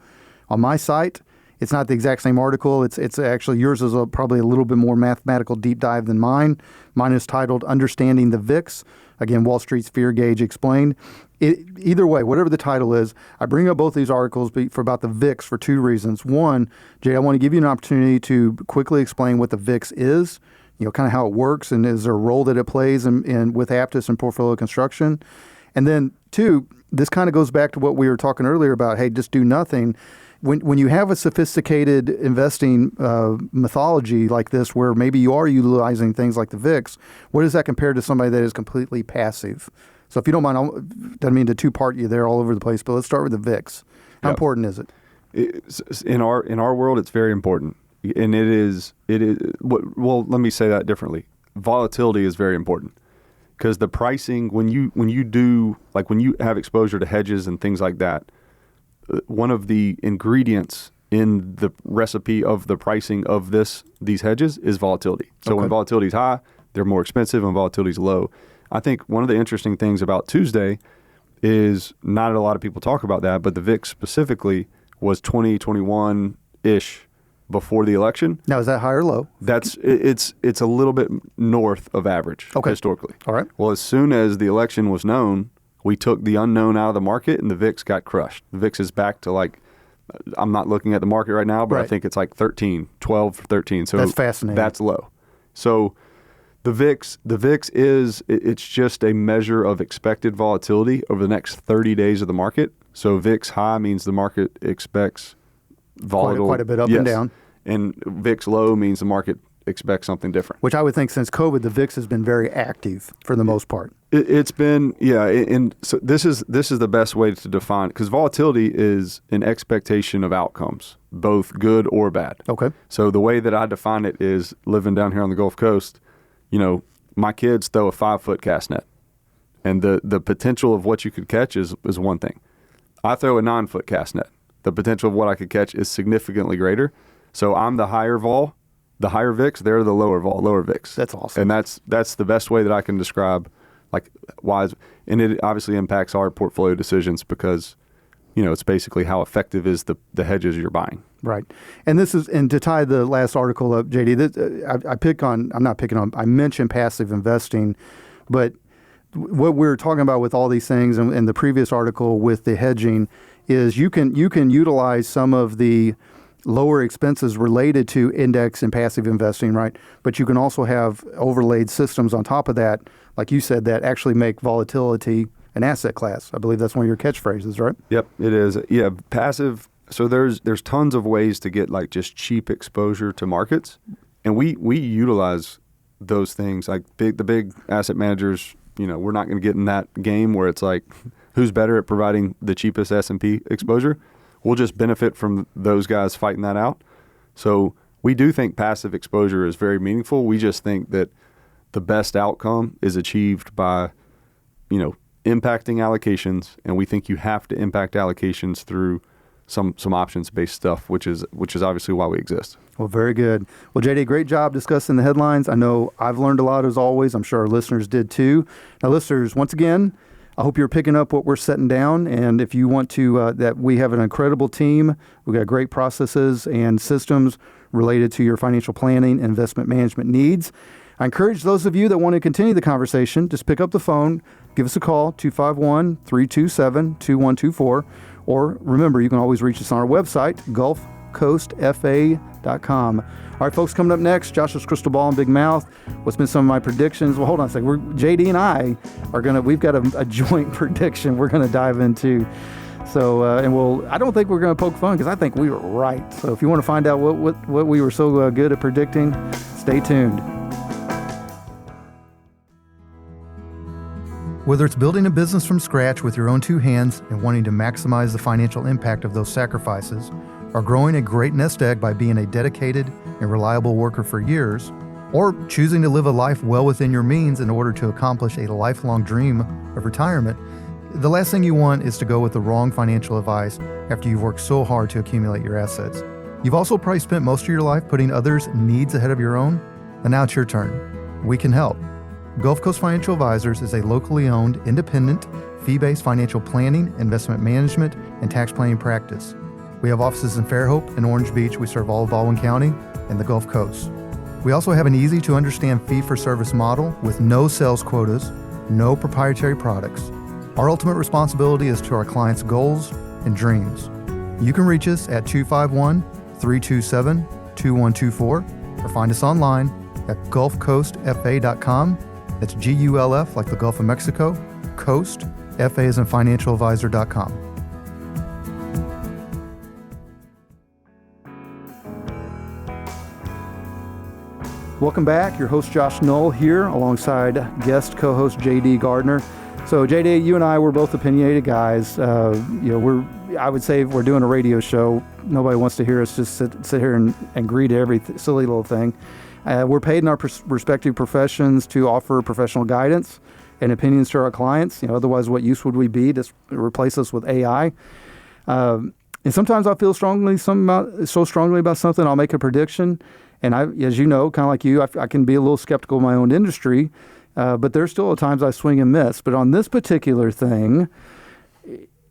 On my site, it's not the exact same article. It's actually, yours is probably a little bit more mathematical deep dive than mine. Mine is titled Understanding the VIX. Again, Wall Street's Fear Gauge Explained. Either way, whatever the title is, I bring up both these articles for about the VIX for 2 reasons. One, Jay, I want to give you an opportunity to quickly explain what the VIX is, kind of how it works, and is there a role that it plays in with Aptus and portfolio construction. And then 2, this kind of goes back to what we were talking earlier about, hey, just do nothing. When you have a sophisticated investing methodology like this, where maybe you are utilizing things like the VIX, what does that compare to somebody that is completely passive? So if you don't mind, doesn't mean to two-part you there all over the place, but let's start with the VIX. How important is it? In our world, it's very important, and it is. Well, let me say that differently. Volatility is very important because the pricing when you have exposure to hedges and things like that. One of the ingredients in the recipe of the pricing of these hedges is volatility. So when volatility is high, they're more expensive. When volatility is low, I think one of the interesting things about Tuesday is not a lot of people talk about that, but the VIX specifically was 2021-ish before the election. Now, is that high or low? It's a little bit north of average historically. All right. Well, as soon as the election was known, we took the unknown out of the market, and the VIX got crushed. The VIX is back to I'm not looking at the market right now, but I think it's 12, 13. So that's fascinating. That's low. So the VIX it's just a measure of expected volatility over the next 30 days of the market. So VIX high means the market expects volatile. Quite a bit up and down. And VIX low means the market expects something different. Which I would think since COVID, the VIX has been very active for the most part. It's been, and so this is the best way to define it, because volatility is an expectation of outcomes, both good or bad. Okay. So the way that I define it is living down here on the Gulf Coast, my kids throw a 5-foot cast net, and the potential of what you could catch is one thing. I throw a 9-foot cast net. The potential of what I could catch is significantly greater. So I'm the higher vol, the higher VIX, they're the lower vol, lower VIX. That's awesome. And that's the best way that I can describe why, and it obviously impacts our portfolio decisions because, it's basically how effective is the hedges you're buying. Right. And to tie the last article up, JD, I mentioned passive investing, but what we're talking about with all these things and the previous article with the hedging is you can utilize some of the lower expenses related to index and passive investing, right? But you can also have overlaid systems on top of that, like you said, that actually make volatility an asset class. I believe that's one of your catchphrases, right? Yep, it is. Yeah, passive. So there's tons of ways to get just cheap exposure to markets, and we utilize those things. The big asset managers, we're not going to get in that game where it's like who's better at providing the cheapest S&P exposure. We'll just benefit from those guys fighting that out. So we do think passive exposure is very meaningful. We just think that the best outcome is achieved by, impacting allocations, and we think you have to impact allocations through some options-based stuff, which is obviously why we exist. Well, very good. Well, JD, great job discussing the headlines. I know I've learned a lot as always. I'm sure our listeners did too. Now, listeners, once again, I hope you're picking up what we're setting down. And if you want to, that we have an incredible team. We've got great processes and systems related to your financial planning and investment management needs. I encourage those of you that want to continue the conversation, just pick up the phone, give us a call, 251-327-2124. Or remember, you can always reach us on our website, gulfcoastfa.com. All right, folks, coming up next, Josh's Crystal Ball and Big Mouth. What's been some of my predictions? Well, hold on a second. JD and I we've got a joint prediction we're going to dive into. So, I don't think we're going to poke fun because I think we were right. So if you want to find out what we were so good at predicting, stay tuned. Whether it's building a business from scratch with your own two hands and wanting to maximize the financial impact of those sacrifices, or growing a great nest egg by being a dedicated and reliable worker for years, or choosing to live a life well within your means in order to accomplish a lifelong dream of retirement, the last thing you want is to go with the wrong financial advice after you've worked so hard to accumulate your assets. You've also probably spent most of your life putting others' needs ahead of your own, and now it's your turn. We can help. Gulf Coast Financial Advisors is a locally owned, independent, fee-based financial planning, investment management, and tax planning practice. We have offices in Fairhope and Orange Beach. We serve all of Baldwin County and the Gulf Coast. We also have an easy-to-understand fee-for-service model with no sales quotas, no proprietary products. Our ultimate responsibility is to our clients' goals and dreams. You can reach us at 251-327-2124 or find us online at gulfcoastfa.com. That's GULF, like the Gulf of Mexico, Coast, FA as in financialadvisor.com. Welcome back. Your host, Josh Knoll, here alongside guest co-host JD Gardner. So, JD, you and I, we're both opinionated guys. I would say if we're doing a radio show, nobody wants to hear us just sit here and agree to every silly little thing. We're paid in our respective professions to offer professional guidance and opinions to our clients. Otherwise, what use would we be to replace us with AI? And sometimes I feel so strongly about something, I'll make a prediction. And I, as you know, kind of like you, I can be a little skeptical of my own industry, but there's still at times I swing and miss. But on this particular thing,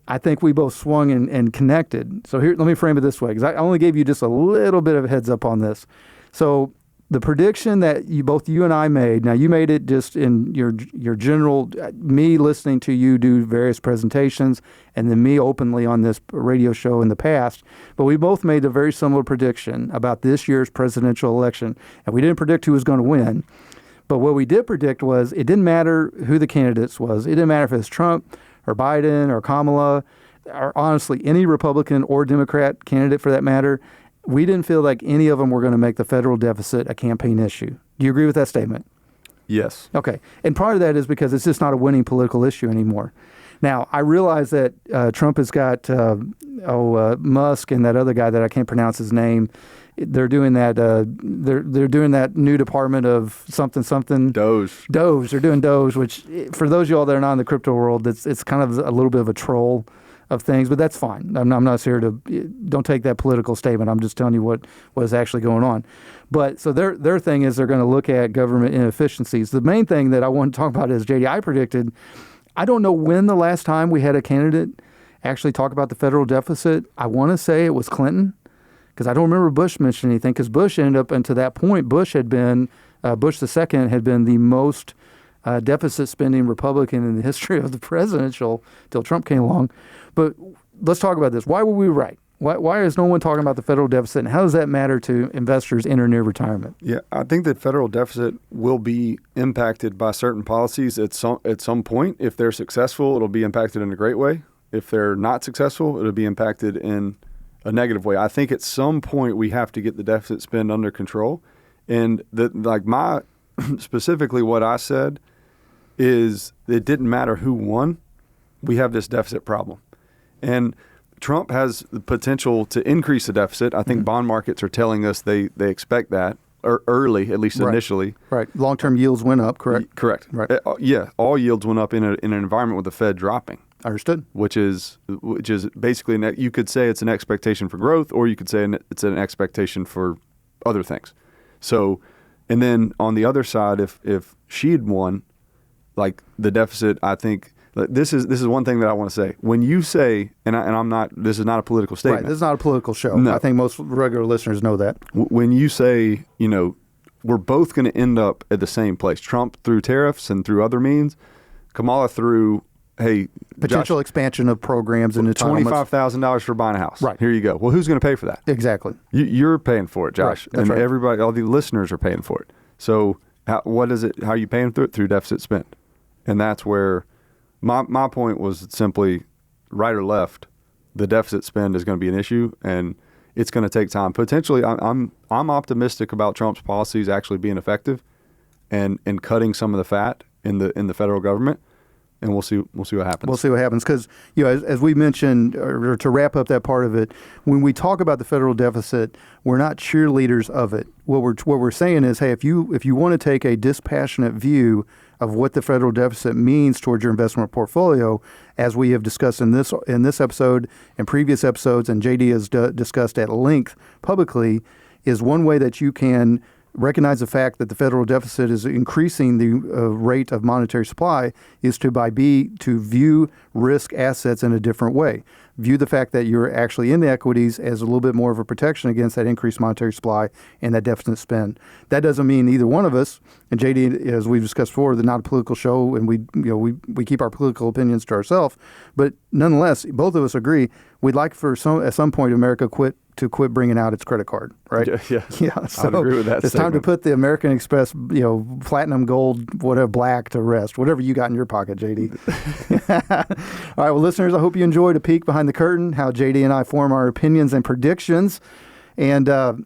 I think we both swung and connected. So here, let me frame it this way, because I only gave you just a little bit of a heads up on this. So the prediction that you and I made, now you made it just in your general, me listening to you do various presentations and then me openly on this radio show in the past, but we both made a very similar prediction about this year's presidential election. And we didn't predict who was going to win, but what we did predict was it didn't matter who the candidates was. It didn't matter if it was Trump or Biden or Kamala or honestly any Republican or Democrat candidate for that matter. We didn't feel like any of them were going to make the federal deficit a campaign issue. Do you agree with that statement? Yes. Okay. And part of that is because it's just not a winning political issue anymore. Now, I realize that Trump has got Musk and that other guy that I can't pronounce his name. They're doing that. They're doing that new department of something. Doge. They're doing Doge, which for those of y'all that are not in the crypto world, it's kind of a little bit of a troll of things, but that's fine. I'm not here to, don't take that political statement. I'm just telling you what is actually going on. But so their thing is they're going to look at government inefficiencies. The main thing that I want to talk about is JD, predicted, I don't know when the last time we had a candidate actually talk about the federal deficit. I want to say it was Clinton, because I don't remember Bush mentioning anything, because Bush ended up, and to that point, Bush II had been the most deficit spending Republican in the history of the presidential till Trump came along. But let's talk about this. Why were we right? Why is no one talking about the federal deficit, and how does that matter to investors in or near retirement? Yeah, I think that federal deficit will be impacted by certain policies at some point. If they're successful, it'll be impacted in a great way. If they're not successful, it'll be impacted in a negative way. I think at some point we have to get the deficit spend under control. And specifically what I said is it didn't matter who won. We have this deficit problem. And Trump has the potential to increase the deficit. I think bond markets are telling us they expect that early, at least initially. Right. Long-term yields went up, correct? Correct. Right. Yeah, all yields went up in an environment with the Fed dropping. Understood. Which is basically, you could say it's an expectation for growth, or you could say it's an expectation for other things. So, and then on the other side, if she had won, like the deficit, I think this is one thing that I want to say. When you say, and I'm not, this is not a political statement. Right. This is not a political show. No. I think most regular listeners know that. When you say, we're both going to end up at the same place. Trump through tariffs and through other means, Kamala through, hey, potential Josh, expansion of programs and entitlements. $25,000 for buying a house. Right. Here you go. Well, who's going to pay for that? Exactly. You're paying for it, Josh. Right. That's and right. everybody, all the listeners are paying for it. So how are you paying through it? Through deficit spend. And that's where my point was simply right or left, the deficit spend is going to be an issue, and it's going to take time. Potentially, I'm optimistic about Trump's policies actually being effective and cutting some of the fat in the federal government. And we'll see what happens. We'll see what happens because, as we mentioned, or to wrap up that part of it, when we talk about the federal deficit, we're not cheerleaders of it. What we're saying is, hey, if you want to take a dispassionate view of what the federal deficit means towards your investment portfolio, as we have discussed in this episode and previous episodes, and JD has discussed at length publicly, is one way that you can recognize the fact that the federal deficit is increasing the rate of monetary supply is to view risk assets in a different way. View the fact that you're actually in the equities as a little bit more of a protection against that increased monetary supply and that deficit spend. That doesn't mean either one of us, and JD, as we've discussed before, they're not a political show, and we keep our political opinions to ourselves. But nonetheless, both of us agree we'd like at some point America quit bringing out its credit card, right? Yeah. So I'd agree with that it's time to put the American Express, platinum, gold, whatever, black to rest. Whatever you got in your pocket, JD. All right, well, listeners, I hope you enjoyed a peek behind the curtain, how JD and I form our opinions and predictions, and the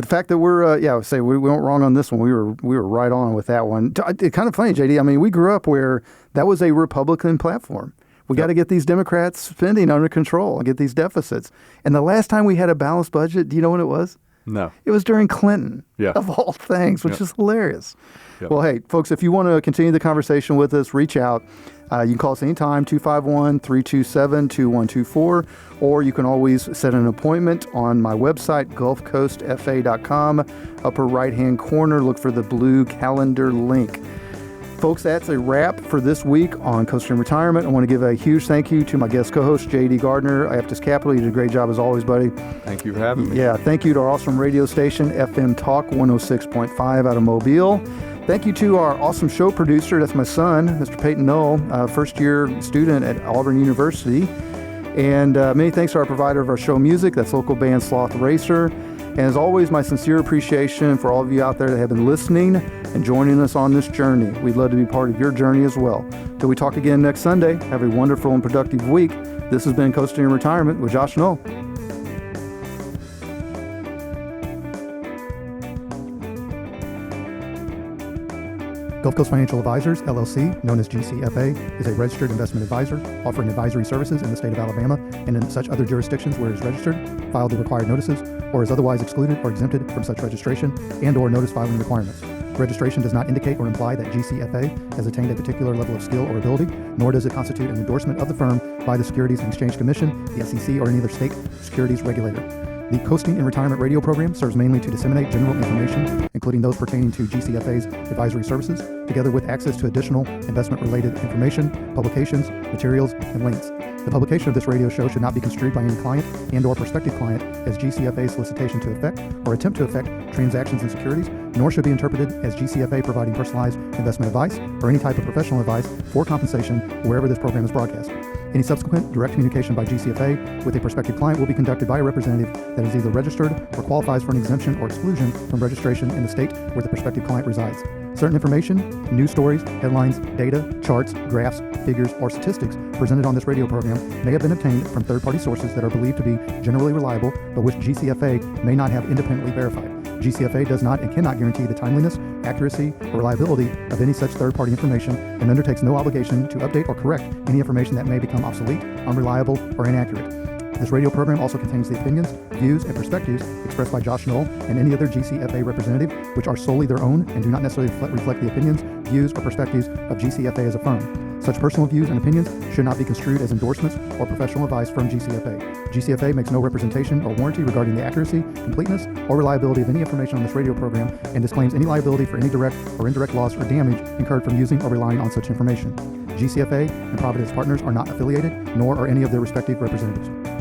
fact that we're, we went wrong on this one. We were right on with that one. It's kind of funny, JD. I mean, we grew up where that was a Republican platform. We got to get these Democrats spending under control and get these deficits. And the last time we had a balanced budget, do you know when it was? No. It was during Clinton, of all things, which is hilarious. Yep. Well, hey, folks, if you want to continue the conversation with us, reach out. You can call us anytime, 251-327-2124, or you can always set an appointment on my website, gulfcoastfa.com. Upper right-hand corner, look for the blue calendar link. Folks, that's a wrap for this week on Coasting Retirement. I want to give a huge thank you to my guest co-host, J.D. Gardner, Aptus Capital. You did a great job as always, buddy. Thank you for having me. Yeah, thank you to our awesome radio station, FM Talk 106.5 out of Mobile. Thank you to our awesome show producer, that's my son, Mr. Peyton Knoll, first-year student at Auburn University. And many thanks to our provider of our show music, that's local band Sloth Racer. And as always, my sincere appreciation for all of you out there that have been listening and joining us on this journey. We'd love to be part of your journey as well. Till we talk again next Sunday, have a wonderful and productive week. This has been Coasting in Retirement with Josh Knoll. Gulf Coast Financial Advisors, LLC, known as GCFA, is a registered investment advisor offering advisory services in the state of Alabama and in such other jurisdictions where it is registered, filed the required notices, or is otherwise excluded or exempted from such registration and or notice filing requirements. Registration does not indicate or imply that GCFA has attained a particular level of skill or ability, nor does it constitute an endorsement of the firm by the Securities and Exchange Commission, the SEC, or any other state securities regulator. The Coasting in Retirement radio program serves mainly to disseminate general information, including those pertaining to GCFA's advisory services, together with access to additional investment-related information, publications, materials, and links. The publication of this radio show should not be construed by any client and or prospective client as GCFA's solicitation to effect or attempt to effect transactions in securities, nor should be interpreted as GCFA providing personalized investment advice or any type of professional advice for compensation wherever this program is broadcast. Any subsequent direct communication by GCFA with a prospective client will be conducted by a representative that is either registered or qualifies for an exemption or exclusion from registration in the state where the prospective client resides. Certain information, news stories, headlines, data, charts, graphs, figures, or statistics presented on this radio program may have been obtained from third-party sources that are believed to be generally reliable, but which GCFA may not have independently verified. GCFA does not and cannot guarantee the timeliness, accuracy, or reliability of any such third-party information and undertakes no obligation to update or correct any information that may become obsolete, unreliable, or inaccurate. This radio program also contains the opinions, views, and perspectives expressed by Josh Knoll and any other GCFA representative, which are solely their own and do not necessarily reflect the opinions, views, or perspectives of GCFA as a firm. Such personal views and opinions should not be construed as endorsements or professional advice from GCFA. GCFA makes no representation or warranty regarding the accuracy, completeness, or reliability of any information on this radio program and disclaims any liability for any direct or indirect loss or damage incurred from using or relying on such information. GCFA and Providence Partners are not affiliated, nor are any of their respective representatives.